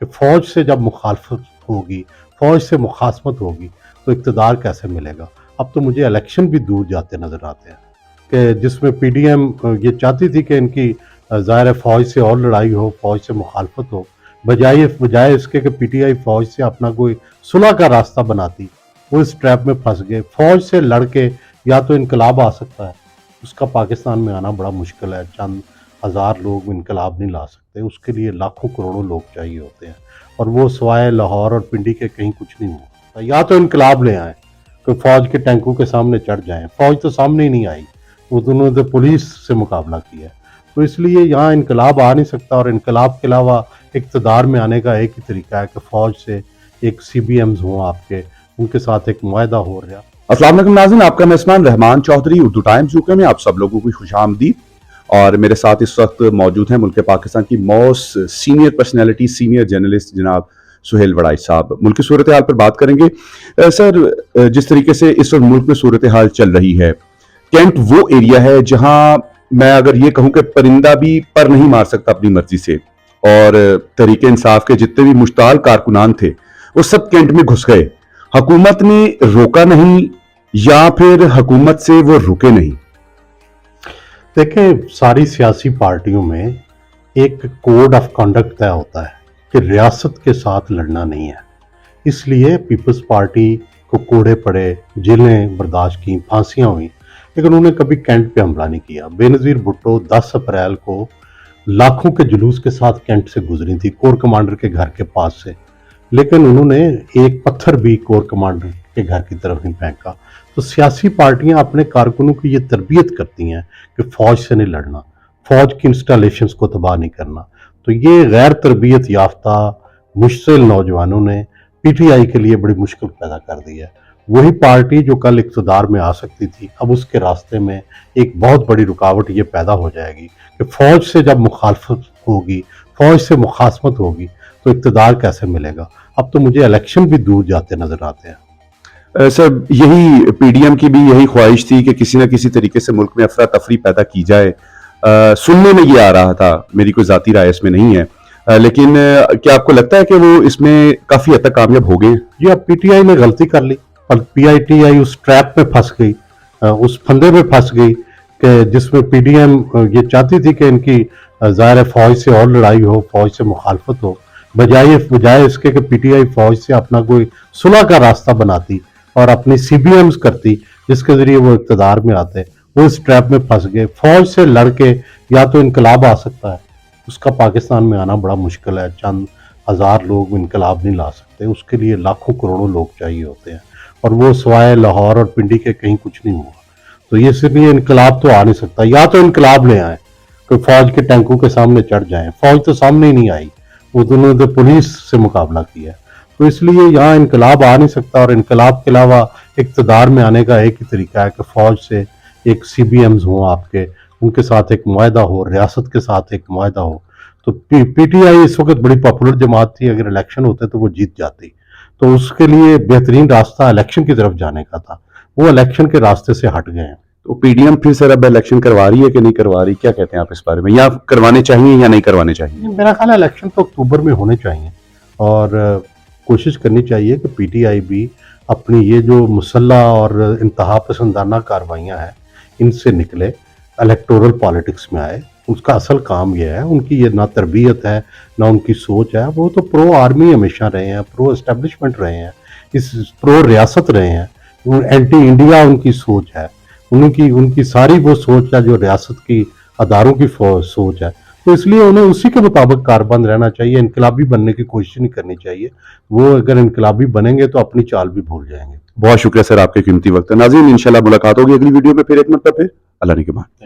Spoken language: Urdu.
کہ فوج سے جب مخالفت ہوگی، فوج سے مخاصمت ہوگی تو اقتدار کیسے ملے گا؟ اب تو مجھے الیکشن بھی دور جاتے نظر آتے ہیں کہ جس میں پی ڈی ایم یہ چاہتی تھی کہ ان کی ظاہر فوج سے اور لڑائی ہو، فوج سے مخالفت ہو، بجائے اس کے کہ پی ٹی آئی فوج سے اپنا کوئی صلح کا راستہ بناتی، وہ اس ٹریپ میں پھنس گئے۔ فوج سے لڑ کے یا تو انقلاب آ سکتا ہے، اس کا پاکستان میں آنا بڑا مشکل ہے، چند ہزار لوگ انقلاب نہیں لا سکتے، اس کے لیے لاکھوں کروڑوں لوگ چاہیے ہوتے ہیں، اور وہ سوائے لاہور اور پنڈی کے کہیں کچھ نہیں ہو سکتا۔ یا تو انقلاب لے آئیں کہ فوج کے ٹینکوں کے سامنے چڑھ جائیں، فوج تو سامنے ہی نہیں آئی، وہ دونوں نے پولیس سے مقابلہ کیا، تو اس لیے یہاں انقلاب آ نہیں سکتا، اور انقلاب کے علاوہ اقتدار میں آنے کا ایک ہی طریقہ ہے کہ فوج سے ایک سی بی ایمز ہوں آپ کے، ان کے ساتھ ایک معاہدہ ہو رہا۔ السلام علیکم ناظرین، آپ کا میزبان رحمان چودھری، اردو ٹائمز یوکے میں آپ سب لوگوں کی خوش آمدید۔ اور میرے ساتھ اس وقت موجود ہیں ملک پاکستان کی most senior personality, senior journalist جناب سہیل وڑائی صاحب۔ ملک کی صورتحال پر بات کریں گے۔ سر، جس طریقے سے اس وقت ملک میں صورتحال چل رہی ہے، کینٹ وہ ایریا ہے جہاں میں اگر یہ کہوں کہ پرندہ بھی پر نہیں مار سکتا اپنی مرضی سے، اور تحریک انصاف کے جتنے بھی مشتعل کارکنان تھے وہ سب کینٹ میں گھس گئے۔ حکومت نے روکا نہیں یا پھر حکومت سے وہ رکے نہیں؟ دیکھیں، ساری سیاسی پارٹیوں میں ایک کوڈ آف کنڈکٹ طے ہوتا ہے کہ ریاست کے ساتھ لڑنا نہیں ہے، اس لیے پیپلز پارٹی کو کوڑے پڑے، جیلیں برداشت کی، پھانسیاں ہوئیں، لیکن انہوں نے کبھی کینٹ پہ حملہ نہیں کیا۔ بے نظیر بھٹو 10 اپریل کو لاکھوں کے جلوس کے ساتھ کینٹ سے گزری تھی، کور کمانڈر کے گھر کے پاس سے، لیکن انہوں نے ایک پتھر بھی کور کمانڈر کے گھر کی طرف نہیں پھینکا۔ تو سیاسی پارٹیاں اپنے کارکنوں کی یہ تربیت کرتی ہیں کہ فوج سے نہیں لڑنا، فوج کی انسٹالیشنز کو تباہ نہیں کرنا، تو یہ غیر تربیت یافتہ مشتعل نوجوانوں نے پی ٹی آئی کے لیے بڑی مشکل پیدا کر دی ہے۔ وہی پارٹی جو کل اقتدار میں آ سکتی تھی، اب اس کے راستے میں ایک بہت بڑی رکاوٹ یہ پیدا ہو جائے گی کہ فوج سے جب مخالفت ہوگی، فوج سے مخاصمت ہوگی تو اقتدار کیسے ملے گا؟ اب تو مجھے الیکشن بھی دور جاتے نظر آتے ہیں۔ سر، یہی پی ڈی ایم کی بھی یہی خواہش تھی کہ کسی نہ کسی طریقے سے ملک میں افراتفری پیدا کی جائے۔ سننے میں یہ آ رہا تھا، میری کوئی ذاتی رائے اس میں نہیں ہے، لیکن کیا آپ کو لگتا ہے کہ وہ اس میں کافی حد تک کامیاب ہو گئے؟ جی، اب پی ٹی آئی نے غلطی کر لی، پر پی I T I us trap میں پھنس گئی، اس پھندے میں پھنس گئی کہ جس میں پی ڈی ایم یہ چاہتی تھی کہ ان کی ظاہر فوج سے اور لڑائی ہو، فوج سے مخالفت ہو، بجائے اس کے کہ پی ٹی آئی فوج سے اپنا کوئی صلح کا راستہ بناتی اور اپنی سی بی ایمز کرتی جس کے ذریعے وہ اقتدار میں آتے، وہ اس ٹریپ میں پھنس گئے۔ فوج سے لڑ کے یا تو انقلاب آ سکتا ہے، اس کا پاکستان میں آنا بڑا مشکل ہے، چند ہزار لوگ انقلاب نہیں لا سکتے، اس کے لیے لاکھوں کروڑوں لوگ چاہیے ہوتے ہیں، اور وہ سوائے لاہور اور پنڈی کے کہیں کچھ نہیں ہوا، تو یہ اس لیے انقلاب تو آ نہیں سکتا۔ یا تو انقلاب لے آئیں کہ فوج کے ٹینکوں کے سامنے چڑھ جائیں، فوج تو سامنے ہی نہیں آئی، وہ دونوں نے پولیس سے مقابلہ کیا، تو اس لیے یہاں انقلاب آ نہیں سکتا، اور انقلاب کے علاوہ اقتدار میں آنے کا ایک ہی طریقہ ہے کہ فوج سے ایک سی بی ایمز ہوں آپ کے، ان کے ساتھ ایک معاہدہ ہو، ریاست کے ساتھ ایک معاہدہ ہو۔ تو پی ٹی آئی اس وقت بڑی پاپولر جماعت تھی، اگر الیکشن ہوتے تو وہ جیت جاتی، تو اس کے لیے بہترین راستہ الیکشن کی طرف جانے کا تھا، وہ الیکشن کے راستے سے ہٹ گئے ہیں۔ تو پی ڈی ایم پھر سر اب الیکشن کروا رہی ہے کہ نہیں کروا رہی؟ کیا کہتے ہیں آپ اس بارے میں؟ یا کروانے چاہیے یا نہیں کروانے چاہیے؟ میرا خیال ہے الیکشن تو اکتوبر میں ہونے چاہیے، اور کوشش کرنی چاہیے کہ پی ٹی آئی بھی اپنی یہ جو مسلح اور انتہا پسندانہ کاروائیاں ہیں ان سے نکلے، الیکٹورل پالیٹکس میں آئے۔ اس کا اصل کام یہ ہے، ان کی یہ نہ تربیت ہے نہ ان کی سوچ ہے، وہ تو پرو آرمی ہمیشہ رہے ہیں، پرو اسٹیبلشمنٹ رہے ہیں، پرو ریاست رہے ہیں، اینٹی انڈیا ان کی سوچ ہے، ان کی ساری وہ سوچ ہے جو ریاست کی اداروں کی سوچ ہے، تو اس لیے انہیں اسی کے مطابق کاربند رہنا چاہیے، انقلابی بننے کی کوشش نہیں کرنی چاہیے۔ وہ اگر انقلابی بنیں گے تو اپنی چال بھی بھول جائیں گے۔ بہت شکریہ سر آپ کے قیمتی وقت۔ ناظرین، انشاءاللہ ملاقات ہوگی اگلی ویڈیو میں پھر ایک مرتبہ۔ اللہ نے کے بعد